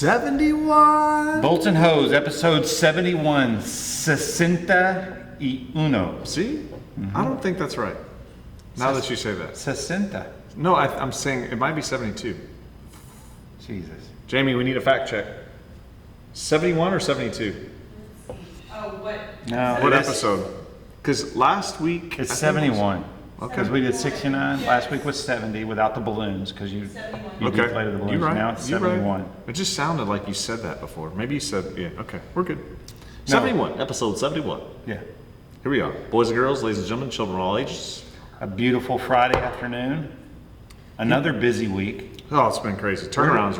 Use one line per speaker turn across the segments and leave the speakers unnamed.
71.
Bolts and Hose, episode 71, 61.
See? I don't think that's right. Now that you say that.
60.
No, I'm saying it might be 72.
Jesus.
Jamie, we need a fact check. 71 or 72?
Oh, what?
No,
What episode? Because last week...
It's
I think it was-
71.
Okay.
Because we did 69. Last week was 70 without the balloons because you
Okay.
deflated the balloons.
You're right.
Now it's
You're
71.
right. It just sounded like you said that before. Maybe you said, yeah, okay, we're good.
No.
71, episode 71.
Yeah.
Here we are. Boys and girls, ladies and gentlemen, children of all ages.
A beautiful Friday afternoon. Another busy week.
Oh, it's been crazy. Turnarounds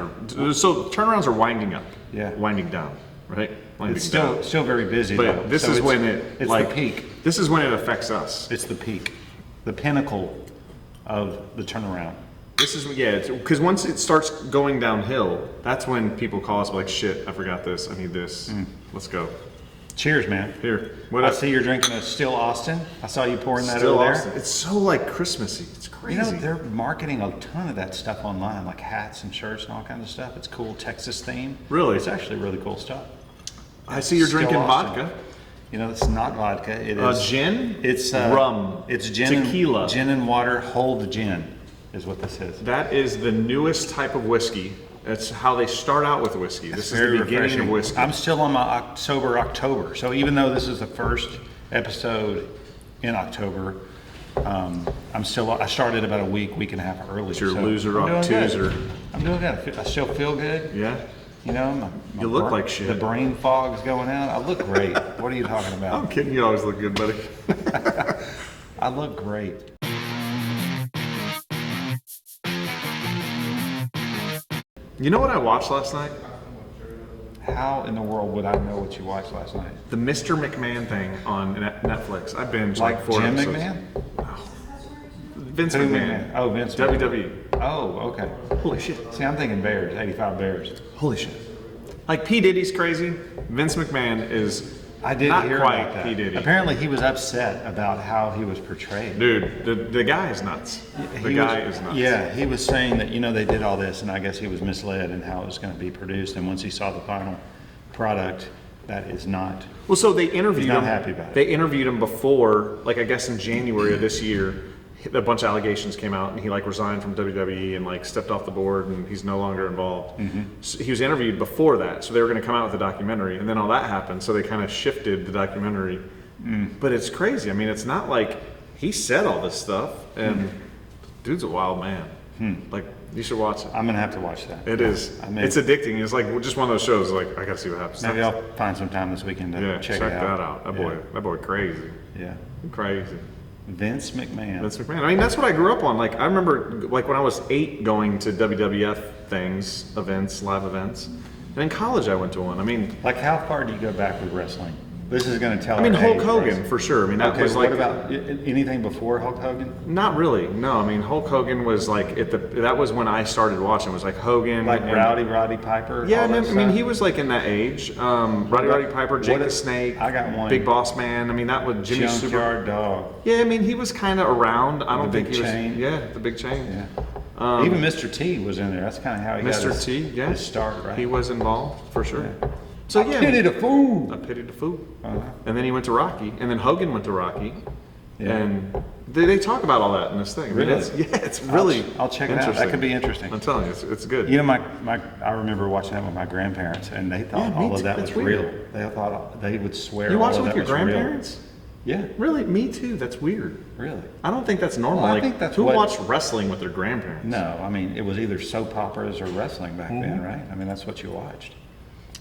are winding up.
Yeah.
Winding down, right? Winding
It's
down.
still very busy.
But
though.
this
So
is
it's-
when
it's
like
the peak.
This is when it affects us.
It's the peak, the pinnacle of the turnaround.
This is because once it starts going downhill, that's when people call us like, shit, I forgot this, I need this. Let's go.
Cheers, man.
Here.
I see you're drinking a Still Austin. I saw you pouring that
Still
over
Austin.
there.
It's so like Christmassy. It's crazy.
You know, they're marketing a ton of that stuff online, like hats and shirts and all kinds of stuff. It's cool, Texas theme.
Really?
It's actually really cool stuff.
I see you're
Still
drinking
Austin.
vodka.
You know, it's not vodka. It is
Gin?
It's
rum.
It's gin
Tequila.
Gin and water. Hold gin is what this is.
That is the newest type of whiskey. That's how they start out with whiskey. This is
Very
the beginning
refreshing.
of whiskey.
I'm still on my sober October. So even though this is the first episode in October, I started about a week and a half early.
It's your
so
loser
I'm
rock
doing
Tuesday.
good. I'm doing good. I still feel good.
Yeah.
You know, my
You look like shit.
The brain fog's going out. I look great. What are you talking about?
I'm kidding. You always look good, buddy.
I look great.
You know what I watched last night?
How in the world would I know what you watched last night?
The Mr. McMahon thing on Netflix. I binged like 4
Jim
episodes.
McMahon?
Vince
Who
McMahon.
Oh, Vince.
WWE.
Oh, okay.
Holy shit.
See, I'm thinking Bears, 85 Bears.
Holy shit. Like P. Diddy's crazy. Vince McMahon is
I did
not
hear
quite
about that.
P. Diddy.
Apparently, he was upset about how he was portrayed.
Dude, the guy is nuts. The guy is nuts.
Yeah, he was saying that, they did all this, and I guess he was misled in how it was going to be produced. And once he saw the final product, that is not.
Well, so they interviewed
He's not
him.
happy about it.
They interviewed him before, like I guess in January of this year. A bunch of allegations came out, and he like resigned from WWE and like stepped off the board, and he's no longer involved. So he was interviewed before that, so they were going to come out with a documentary, and then all that happened, so they kind of shifted the documentary. But it's crazy. I mean, it's not like he said all this stuff, and dude's a wild man. Like you should watch it.
I'm going to have to watch that.
It is. It's addicting. It's like just one of those shows. Like I got to see what happens.
Maybe I'll find some time this weekend to check it out.
that out. That boy, crazy.
Yeah.
Crazy.
Vince McMahon.
Vince McMahon. I mean, that's what I grew up on. Like, I remember, like, when I was 8 going to WWF things, events, live events. And in college, I went to one. I mean,
Like, how far do you go back with wrestling? This is going to tell.
I mean,
our
Hulk
age,
Hogan,
Bryce.
for sure. I mean, that
Okay,
was
what
like...
about anything before Hulk Hogan?
Not really, no. I mean, Hulk Hogan was like, that was when I started watching. It was like Hogan.
Like
and-
Roddy Piper?
Yeah,
all
I
that
mean,
stuff?
he was like in that age. Roddy Piper, Jake the Snake.
I got one.
Big Boss Man. I mean, that was Jimmy Super.
Junkyard Dog.
Yeah, I mean, he was kind of around. I don't
The
think
big
he was.
chain.
Yeah, the big chain.
Yeah. Even Mr. T was in there. That's kind of how he got
Mr.
his,
T, yeah.
his start, right?
He was involved, for sure. So, yeah.
Pity the fool.
I pitied the fool.
Uh-huh.
And then he went to Rocky, and then Hogan went to Rocky.
Yeah.
And they talk about all that in this thing. I mean,
Really?
it's really
I'll check it out.
interesting.
That could be interesting.
I'm telling you, it's good.
I remember watching that with my grandparents, and they thought
Yeah, me
all of
too.
that
That's
was
weird.
real. They thought they would swear.
You
all
watch it
of
with
that
your
was real.
grandparents?
Yeah,
Really? Me too. That's weird.
really.
I don't think that's normal.
Well, I
like,
think that's
who
what-
watched wrestling with their grandparents?
No, I mean it was either soap operas or wrestling back
Mm-hmm.
then, right? I mean that's what you watched.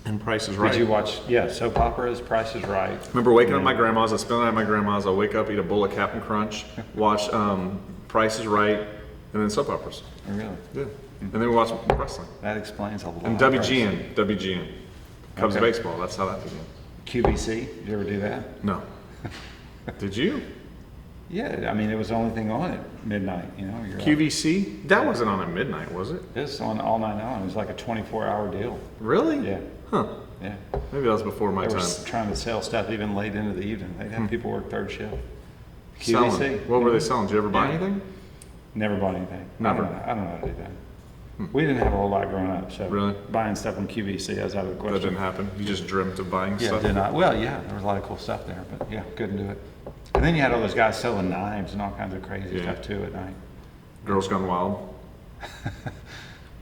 And Price is Right.
Did you watch? Yeah, soap operas, Price is Right.
Remember waking up at my grandma's, I'd spend the night at my grandma's, I'll wake up, eat a bowl of Captain Crunch, watch Price is Right, and then soap operas.
Oh, really?
Yeah. And then we watch wrestling.
That explains a lot.
And
Bryce.
WGN. Cubs
Okay.
baseball, that's how that began.
QVC. Did you ever do that?
No. Did you?
Yeah, I mean it was the only thing on at midnight. You're like,
QVC? That wasn't on at midnight, was it?
it's on all night long. It was like a 24-hour deal.
Really?
Yeah,
Huh.
yeah.
Maybe that was before my
They were
time.
trying to sell stuff even late into the evening. They'd have people work third shift.
Selling. What were they selling? Did you ever buy
Yeah.
anything?
Never bought anything.
Never.
I don't know how to do that. We didn't have a whole lot growing up, so
Really?
buying stuff from QVC, that was out of the
That
question.
didn't happen. You just dreamt of buying
Yeah,
stuff.
did not. Well, yeah, there was a lot of cool stuff there, but yeah, couldn't do it. And then you had all those guys selling knives and all kinds of crazy
Yeah.
stuff too at night.
Girls Gone Wild.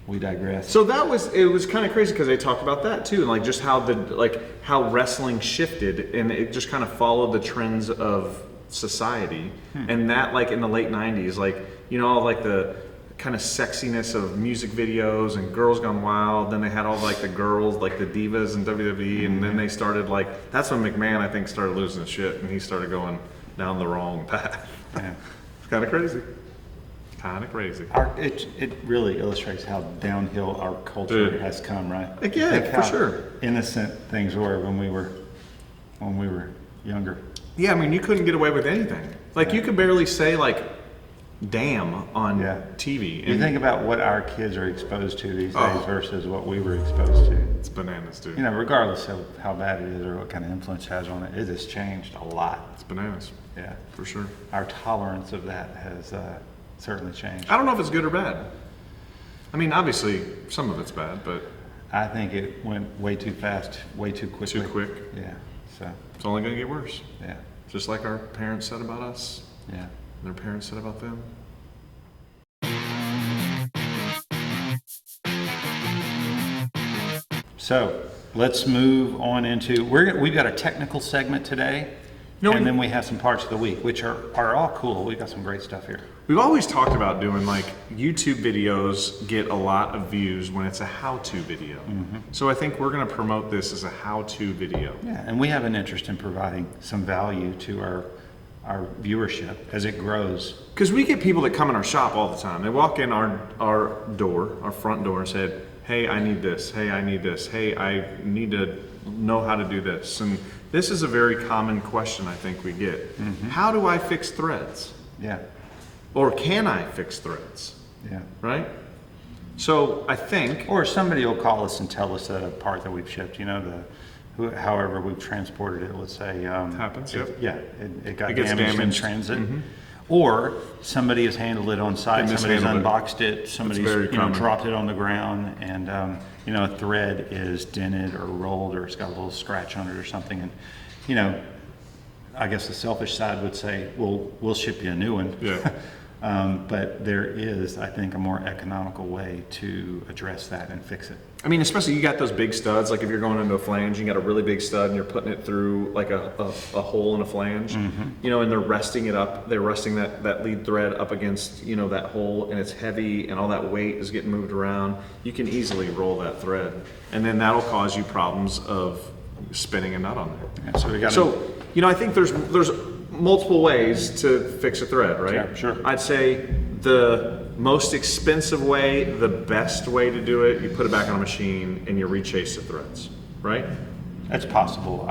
We digress.
So it was kind of crazy because they talked about that too, and like just how wrestling shifted, and it just kind of followed the trends of society, and that like in the late '90s, like all like the kind of sexiness of music videos and Girls Gone Wild. Then they had all like the girls, like the divas in WWE, and then they started like that's when McMahon I think started losing his shit, and he started going down the wrong path.
Yeah.
It's kind of crazy. Kind of crazy.
It really illustrates how downhill our culture
Dude.
has come, right?
Like, yeah,
Think
for
how
sure.
innocent things were when we were younger.
Yeah, I mean, you couldn't get away with anything. Like, you could barely say, like, damn on
Yeah.
TV.
You
And
think about what our kids are exposed to these
Oh.
days versus what we were exposed to.
it's bananas, dude.
Regardless of how bad it is or what kind of influence it has on it, it has changed a lot.
It's bananas,
Yeah.
for sure.
Our tolerance of that has certainly changed.
I don't know if it's good or bad. I mean, obviously, some of it's bad, but
I think it went way too fast, way too quickly.
too quick.
Yeah. So,
It's only going to get worse.
yeah.
Just like our parents said about us,
Yeah.
and their parents said about them.
So let's move on into we've got a technical segment today,
No,
and
we-
then we have some parts of the week, which are all cool. We've got some great stuff here.
We've always talked about doing like YouTube videos get a lot of views when it's a how-to video. So I think we're going to promote this as a how-to video.
Yeah, and we have an interest in providing some value to our viewership as it grows.
Because we get people that come in our shop all the time. They walk in our door, our front door, and said, "Hey, I need this. Hey, I need this. Hey, I need to know how to do this." And this is a very common question I think we get. How do I fix threads?
Yeah,
Or can I fix threads?
yeah.
Right? So I think,
Or somebody will call us and tell us that a part that we've shipped, however we've transported it, let's say.
Happens, yep.
It got
It gets
damaged in
damaged.
transit. Or somebody has handled it on site,
They
somebody's
mishandled it.
unboxed it, somebody's
very common.
dropped it on the ground, and a thread is dented or rolled, or it's got a little scratch on it or something. And I guess the selfish side would say, well, we'll ship you a new one.
yeah.
But there is, I think, a more economical way to address that and fix it.
I mean, especially you got those big studs, like if you're going into a flange, you got a really big stud and you're putting it through like a hole in a flange, and they're resting it up, they're resting that lead thread up against, that hole, and it's heavy and all that weight is getting moved around. You can easily roll that thread, and then that'll cause you problems of spinning a nut on there.
And so we got
So, I think there's multiple ways to fix a thread, right?
Yeah, sure.
I'd say the most expensive way, the best way to do it, you put it back on a machine and you re-chase the threads, right?
That's possible.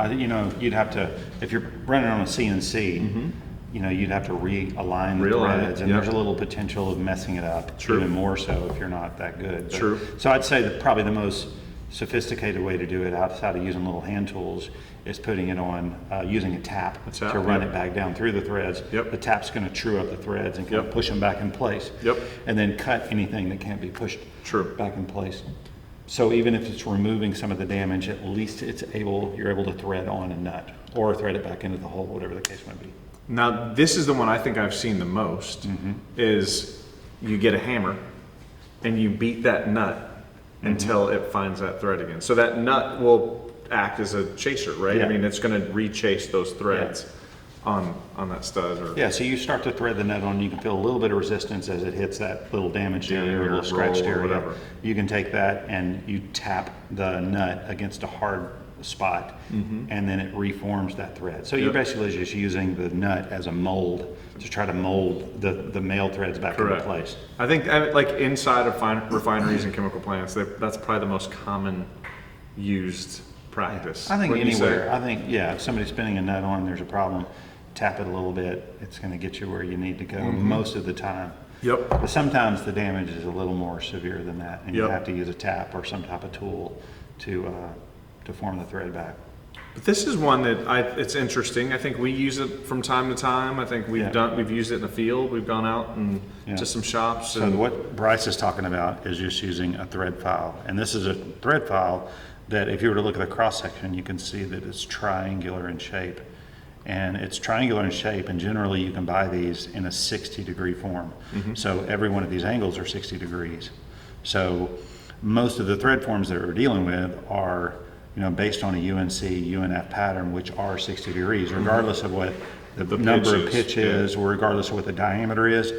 You'd have to, if you're running on a CNC, you'd have to realign the
Realign it,
threads, and
yep.
there's a little potential of messing it up,
True.
even more so if you're not that good. But-
True.
So I'd say that probably the most sophisticated way to do it outside of using little hand tools is putting it on, using a tap,
tap,
to run
yep.
it back down through the threads.
Yep.
The tap's going to true up the threads and kind of
Yep.
push them back in place.
Yep.
And then cut anything that can't be pushed
True.
back in place. So even if it's removing some of the damage, at least you're able to thread on a nut or thread it back into the hole, whatever the case might be.
Now, this is the one I think I've seen the most, is you get a hammer and you beat that nut until it finds that thread again. So that nut will act as a chaser, right?
Yeah.
I mean, it's going to re-chase those threads on that stud. Or
Yeah, so you start to thread the nut on, you can feel a little bit of resistance as it hits that little damaged area or
or
little scratched
roll or
area.
whatever.
You can take that and you tap the nut against a hard spot, and then it reforms that thread. So you're
Yep.
basically just using the nut as a mold to try to mold the male threads back into
Correct.
place.
I think like inside of refineries and chemical plants, that's probably the most common used practice.
I think
Wouldn't you say?
anywhere. I think, yeah, if somebody's spinning a nut on, there's a problem, tap it a little bit, it's going to get you where you need to go most of the time.
Yep.
But sometimes the damage is a little more severe than that, and you
Yep.
have to use a tap or some type of tool to form the thread back.
But this is one that it's interesting. I think we use it from time to time. I think we've used it in the field. We've gone out and to some shops.
So what Bryce is talking about is just using a thread file. And this is a thread file that if you were to look at the cross section, you can see that it's triangular in shape. And it's triangular in shape, and generally you can buy these in a 60-degree form. So every one of these angles are 60 degrees. So most of the thread forms that we're dealing with are based on a UNC, UNF pattern, which are 60 degrees, regardless of what the number of pitch is, or regardless of what the diameter is.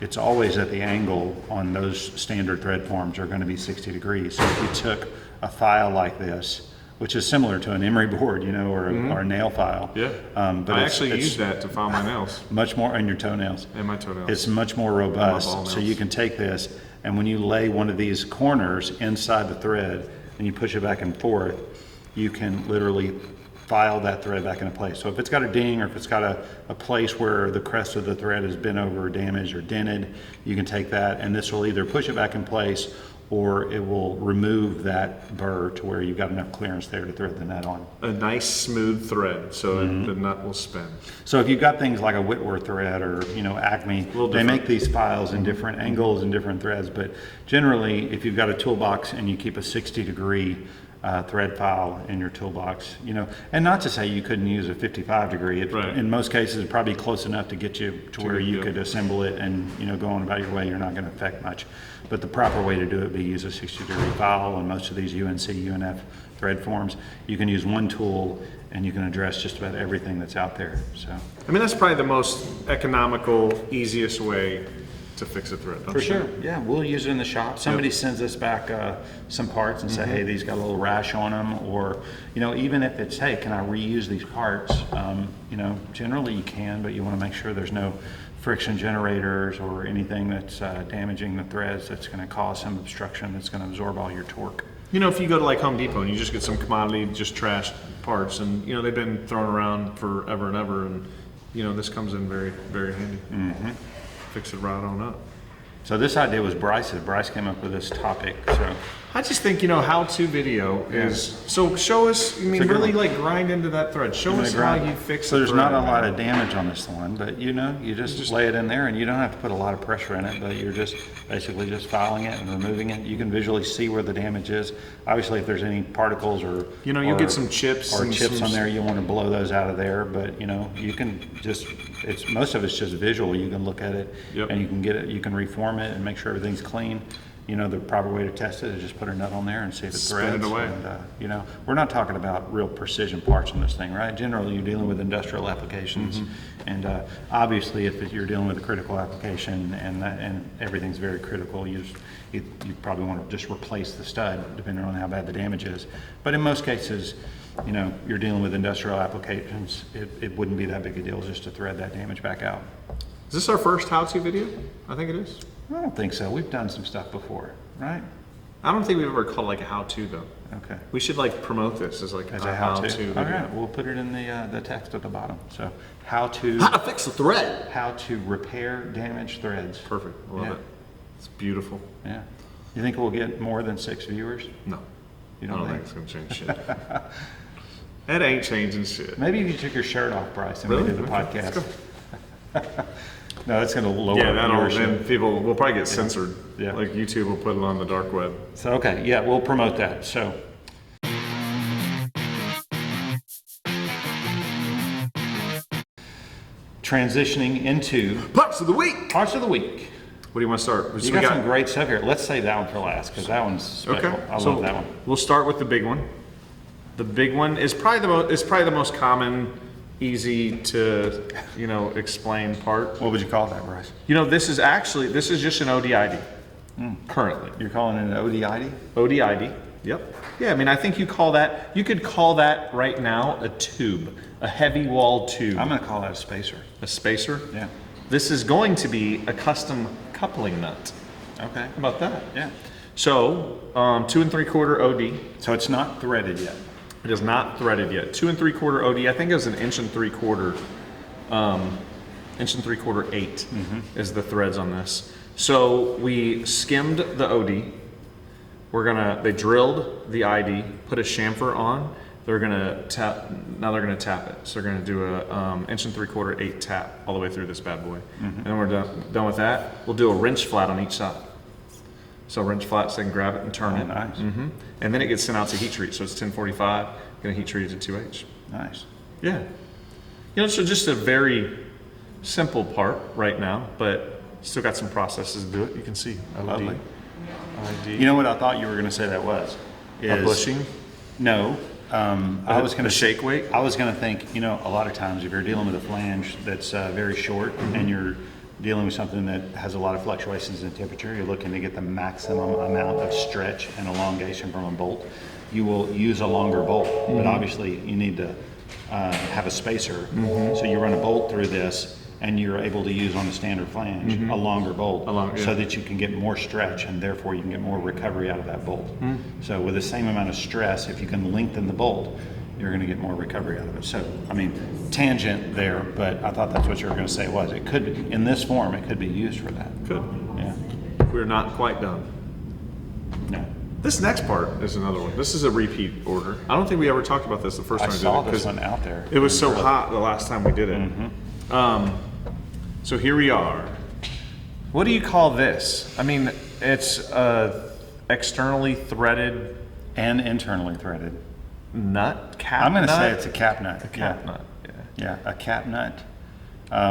It's always at the angle on those standard thread forms are going to be 60 degrees. So if you took a file like this, which is similar to an emery board, or a nail file.
Yeah. But I actually use that to file my nails.
Much more on your toenails.
And my toenails.
It's much more robust. So you can take this, and when you lay one of these corners inside the thread and you push it back and forth, you can literally file that thread back into place. So if it's got a ding, or if it's got a place where the crest of the thread has been over, damaged, or dented, you can take that, and this will either push it back in place, or it will remove that burr to where you've got enough clearance there to thread the nut on.
A nice smooth thread, so the nut will spin.
So if you've got things like a Whitworth thread or Acme, they make these files in different angles and different threads, but generally if you've got a toolbox and you keep a 60-degree thread file in your toolbox, and not to say you couldn't use a 55-degree. In most cases, it's probably close enough to get you to where you could assemble it and go on about your way. You're not going to affect much. But the proper way to do it would be use a 60-degree file. On most of these UNC, UNF thread forms, you can use one tool and you can address just about everything that's out there. So
that's probably the most economical, easiest way to fix a thread.
For sure. Yeah, we'll use it in the shop. Somebody sends us back some parts and say, hey, these got a little rash on them, or even if it's, hey, can I reuse these parts? Generally you can, but you want to make sure there's no friction generators or anything that's damaging the threads that's going to cause some obstruction that's going to absorb all your torque.
If you go to like Home Depot and you just get some commodity, just trashed parts, and they've been thrown around forever and ever, and this comes in very, very handy. Fix it right on up.
So this idea was Bryce's. Bryce came up with this topic. So
I just think how-to video is. So show us. Really like grind into that thread. Show us how you fix it.
So there's not a lot of damage on this one, but you just lay it in there, and you don't have to put a lot of pressure in it. But you're just basically just filing it and removing it. You can visually see where the damage is. Obviously, if there's any particles or
you get some chips
or chips on there, you want to blow those out of there. But you can just most of it's just visual. You can look at it and you can get it. You can reform it and make sure everything's clean. The proper way to test it is just put a nut on there and see if it threads.
Spin it away.
And, we're not talking about real precision parts on this thing, right? Generally, you're dealing with industrial applications, and obviously, if you're dealing with a critical application and everything's very critical, you probably want to just replace the stud, depending on how bad the damage is. But in most cases, you're dealing with industrial applications. It wouldn't be that big a deal just to thread that damage back out.
Is this our first how-to video? I think it is.
I don't think so. We've done some stuff before, right?
I don't think we've ever called like a how-to though.
Okay.
We should promote this as a how-to video.
All right, we'll put it in the text at the bottom. So how to
fix a thread.
How to repair damaged threads.
Perfect. I love it. It's beautiful.
Yeah. You think we'll get more than 6 viewers?
No.
You
I don't think it's gonna change shit. It ain't changing shit.
Maybe if you took your shirt off, Bryce, and we did the podcast. No, that's going to lower
then people will probably get censored.
Yeah.
Like YouTube will put it on the dark web.
So, okay, yeah, we'll promote that. So, transitioning into
Parts of the week.
Parts of the week.
What do you want to start?
You got some great stuff here. Let's save that one for last because that one's special.
Okay.
I love that one.
We'll start with the big one. The big one is probably the most common, easy to explain part.
What would you call that, Bryce?
This is just an ODID currently.
You're calling it an ODID?
ODID. Yep. Yeah, I think you could call that right now a tube, a heavy walled tube.
I'm going to call that a spacer.
A spacer?
Yeah.
This is going to be a custom coupling nut.
Okay.
How about that?
Yeah.
So 2 3/4 OD.
So it's not threaded yet.
It is not threaded yet. 2 3/4 OD. I think it was an 1 3/4, 1 3/4 8 is the threads on this. So we skimmed the OD. They drilled the ID, put a chamfer on, They're gonna tap. Now they're gonna tap it. So they're gonna do a 1 3/4 8 tap all the way through this bad boy. And then we're done with that. We'll do a wrench flat on each side. So wrench flat, so they can grab it and turn it.
Nice.
And then it gets sent out to heat treat. So it's 1045. Gonna heat treat it to 2H.
Nice.
Yeah. You know, so just a very simple part right now, but still got some processes to do it. You can see.
Lovely.
LED.
You know what I thought you were going to say that was?
A bushing?
No. I was going
a
to
shake weight?
I was going to think, you know, a lot of times if you're dealing with a flange that's very short and you're dealing with something that has a lot of fluctuations in temperature, you're looking to get the maximum amount of stretch and elongation from a bolt. You will use a longer bolt, but obviously you need to have a spacer. So you run a bolt through this and you're able to use on a standard flange a longer bolt so that you can get more stretch and therefore you can get more recovery out of that bolt. So with the same amount of stress, if you can lengthen the bolt, you're going to get more recovery out of it. So, I mean, tangent there, but I thought that's what you were going to say was. It could, in this form, it could be used for that.
Could.
Yeah.
We're not quite done.
No.
This next part is another one. This is a repeat order. I don't think we ever talked about this the first
I
time
saw
we did it.
this one out there.
It was so hot the last time we did it. So here we are. What do you call this? I mean, it's externally threaded
And internally threaded.
nut, cap
I'm going to
nut?
say it's a cap nut.
Cap nut, yeah.
Yeah, a cap nut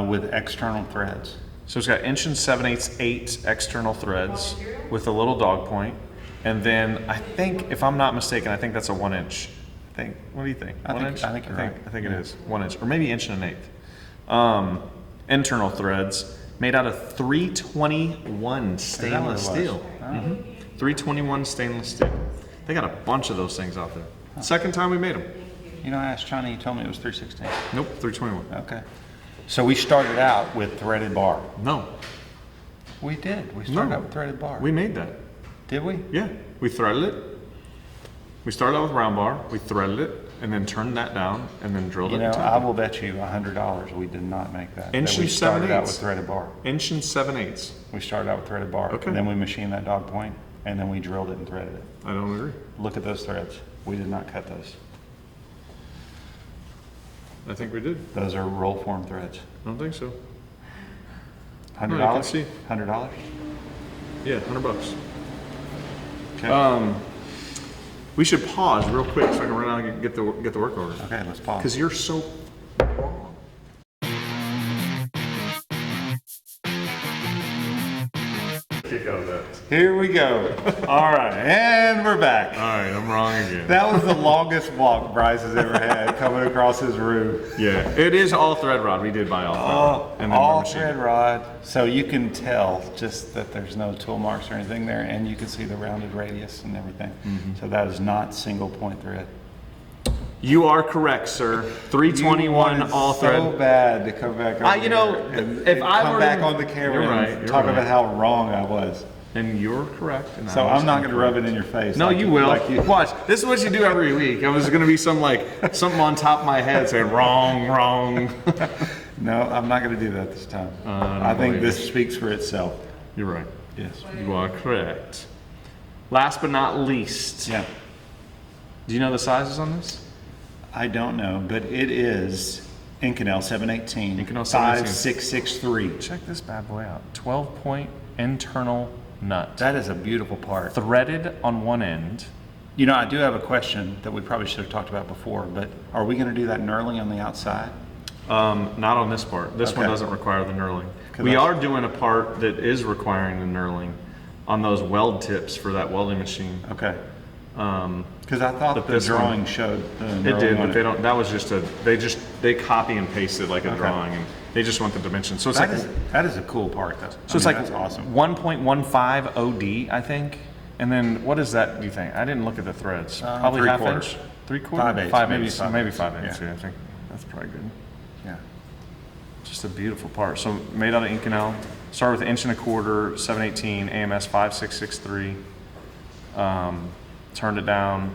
with external threads.
So it's got 1 7/8 8 external threads with a little dog point. And then I think, if I'm not mistaken, I think that's a 1 inch. I think. What do you think?
I
1
think-
inch?
I think you're right.
I think it is 1 inch, or maybe 1 1/8. Internal threads made out of 321 stainless
what it was?
steel. 321 stainless steel. They got a bunch of those things out there. Second time we made them.
You know, I asked Johnny, he told me it was 316.
Nope, 321.
Okay. So we started out with threaded bar.
No,
We did. We started
No.
out with threaded bar.
we made that.
Did we?
Yeah, we threaded it. We started out with round bar, we threaded it, and then turned that down, and then drilled
You
it.
know,
and
I
tapped
will bet you $100 we did not make that.
Inch
That we
and
started out
7/8.
with threaded bar.
it. 1 7/8.
We started out with threaded bar.
Okay.
And then we machined that dog point, and then we drilled it and threaded it.
I don't agree.
Look at those threads. We did not cut those.
I think we did.
Those are roll form threads.
I don't think so.
$100?
No, you can see.
$100?
Yeah, $100.
Okay.
We should pause real quick so I can run out and get the work order.
Okay, let's pause.
Because you're so wrong. Kick out of that.
Here we go. All right, and we're back.
All right, I'm wrong again.
That was the longest walk Bryce has ever had coming across his roof.
Yeah, it is all thread rod. We did buy all thread rod. And then
All
we're machined.
thread rod. So you can tell just that there's no tool marks or anything there, and you can see the rounded radius and everything. So that is not single point thread.
You are correct, sir. 321
You wanted
all thread.
So bad to come back on
You know,
here and,
if
and
I
come
were
back
in-
on the camera
You're right,
and
you're
talk
right.
about how wrong I was.
And you're correct. And
So
I was
I'm not going to rub
incorrect.
it in your face.
No,
like
you will.
Like you.
Watch. This is what you do every week. I was going to be something on top of my head saying wrong, wrong.
No, I'm not going to do that this time.
don't
I think
believe
this speaks for itself.
You're right.
Yes.
You are correct. Last but not least.
Yeah.
Do you know the sizes on this?
I don't know, but it is Inconel 718.
Inconel 718.
5663.
Check this bad boy out. 12-point internal nut.
That is a beautiful part.
Threaded on one end.
You know, I do have a question that we probably should have talked about before, but are we going to do that knurling on the outside?
Not on this part. This one
Okay.
doesn't require the knurling.
'Cause
We
I-
are doing a part that is requiring the knurling on those weld tips for that welding machine.
Okay. Because I thought
But
the
this one-
drawing showed the
It
knurling
did,
on
but they don't. That was just they copy and pasted like a
Okay.
drawing, and they just want the dimensions. So it's
That is a cool part, though.
so it's like
that's awesome.
1.15 OD, I think. And then what is that? Do you think? I didn't look at the threads. Probably half
3/4.
inch, 3/4,
5/8,
5
maybe
inch,
5/8.
maybe 5 inch.
Yeah.
Yeah, I think that's probably good.
Yeah.
Just a beautiful part. So made out of Inconel. Started with 1 1/4, 718, AMS 5663. Turned it down.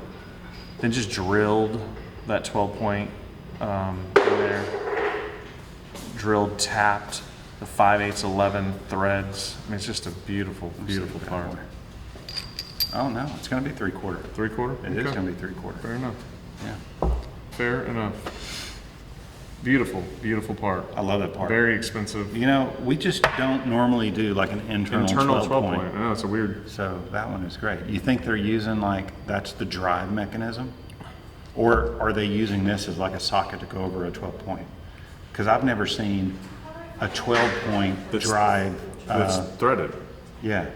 Then just drilled that 12-point in there. Drilled, tapped the 5/8 11 threads. I mean, it's just a beautiful, beautiful part.
Oh no, it's going to be 3/4.
3/4.
It is going to be 3/4.
Fair enough.
Yeah.
Fair enough. Beautiful, beautiful part.
I love that part.
Very expensive.
You know, we just don't normally do like an internal 12 point.
I know, it's a weird.
So that one is great. You think they're using like, that's the drive mechanism? Or are they using this as like a socket to go over a 12 point? Because I've never seen a 12 point drive.
That's threaded.
Yeah.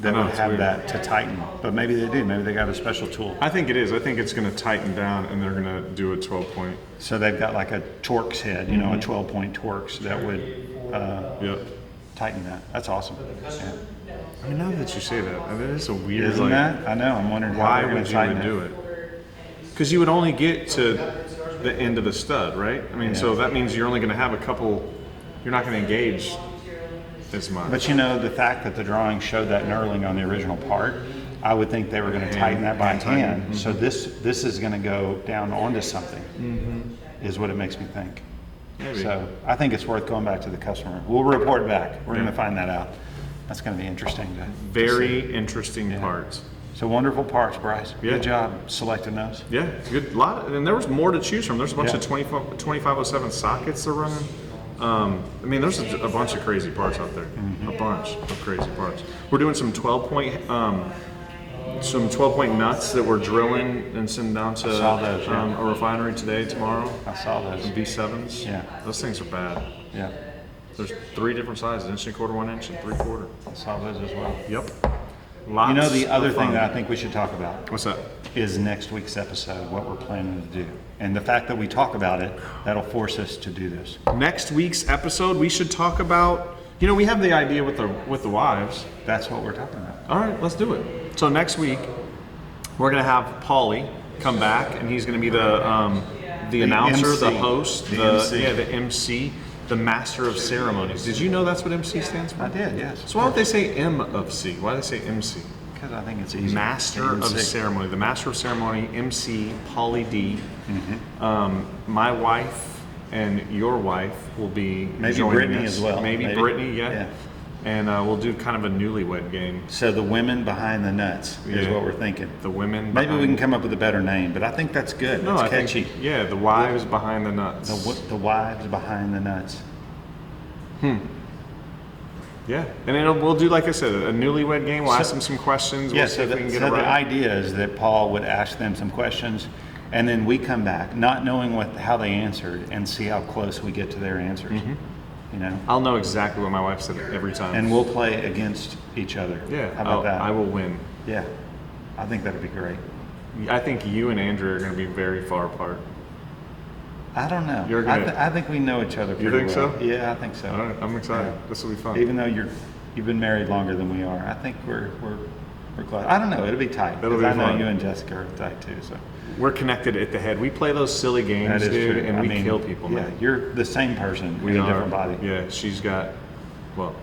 That
know,
would
it's
have
weird.
that to tighten. But maybe they do. Maybe they got a special tool.
I think it is. I think it's going to tighten down and they're going to do a 12 point.
So they've got like a Torx head, you know, a 12 point Torx that would
Yep.
tighten that. That's awesome. Yeah.
I mean, now that you say that, that is a weird.
Isn't that? I know. I'm wondering how
Why
they're going
would
to
you
tighten
would do it? Because you would only get to the end of the stud, right? I mean, so that means you're only going to have a couple. You're not going to engage as much.
But you know, the fact that the drawing showed that knurling on the original part, I would think they were going to tighten that by hand. So this is going to go down onto something, is what it makes me think.
Maybe.
So I think it's worth going back to the customer. We'll report back. We're going to find that out. That's going to be interesting to
Very
see.
interesting parts.
So wonderful parts, Bryce.
Yeah.
Good job selecting those.
Yeah, good lot, and there was more to choose from. There's a bunch
Yeah.
of 2507 sockets they're running. I mean, there's a bunch of crazy parts out there. A bunch of crazy parts. We're doing some 12 point nuts that we're drilling and sending down to
saw those, yeah.
a refinery today, tomorrow.
I saw those.
B7s.
Yeah.
Those things are bad.
Yeah,
There's 3 different sizes: 1 1/4, 1 inch, and 3/4.
I saw those as well.
Yep. Lots
You know, the other
of
thing
fun.
that I think we should talk about
What's that?
is next week's episode, what we're planning to do. And the fact that we talk about it, that'll force us to do this.
Next week's episode, we should talk about. You know, we have the idea with the wives.
That's what we're talking about.
All right, let's do it. So next week, we're gonna have Paulie come back, and he's gonna be the announcer,
MC.
the host,
The MC.
the MC, the master of ceremonies. Did you know that's what MC stands for?
I did, yes.
So why don't they say M of C? Why do they say MC?
Because I think it's easy.
Master of ceremony. The master of ceremony, MC Paulie D.
Mm-hmm.
My wife and your wife will be
Maybe
joining
Brittany
us.
as well.
Maybe Brittany, yeah.
Yeah.
And we'll do kind of a newlywed game.
So the women behind the nuts is
Yeah.
what we're thinking.
The women.
Maybe we
behind-
can come up with a better name, but I think that's good.
No,
It's
I
catchy.
think, yeah, the wives behind the nuts.
The wives behind the nuts.
Yeah, and we'll do, like I said, a newlywed game. We'll ask them some questions.
Yeah,
We'll see
so,
if we can get it
the
right.
idea is that Paul would ask them some questions, and then we come back, not knowing how they answered, and see how close we get to their answers.
Mm-hmm.
You know,
I'll know exactly what my wife said every time.
and we'll play against each other.
yeah,
how about that?
I will win.
Yeah, I think that'd be great.
I think you and Andrew are going to be very far apart.
I don't know.
You're gonna-
I think we know each other pretty
think
well.
so?
Yeah, I think so.
All right, I'm excited.
Yeah.
This will be fun.
Even though you've been married longer than we are, I think we're close. I don't know. It'll be tight.
It'll
'cause
be
I know
fun.
you and Jessica are tight too. So
We're connected at the head. We play those silly games,
that is
dude,
true.
and
I
we
mean,
kill people,
Yeah,
man.
you're the same person
We
in a
are.
different body.
Yeah, she's got, well,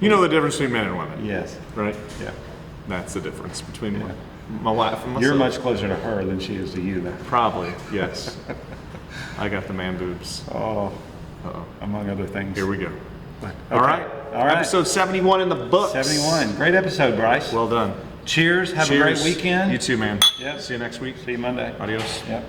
you know the difference between men and women,
Yes.
right?
Yeah.
That's the difference between my wife and myself.
You're much closer to her than she is to you, though.
Probably, yes. I got the man boobs.
Oh,
Uh-oh.
among other things.
Here we go.
Okay.
All right.
All right.
Episode 71 in the books.
71. Great episode, Bryce.
Well done.
Cheers. Have
Cheers.
a great weekend.
You too, man.
Yep.
See you next week.
See you Monday.
Adios.
Yep.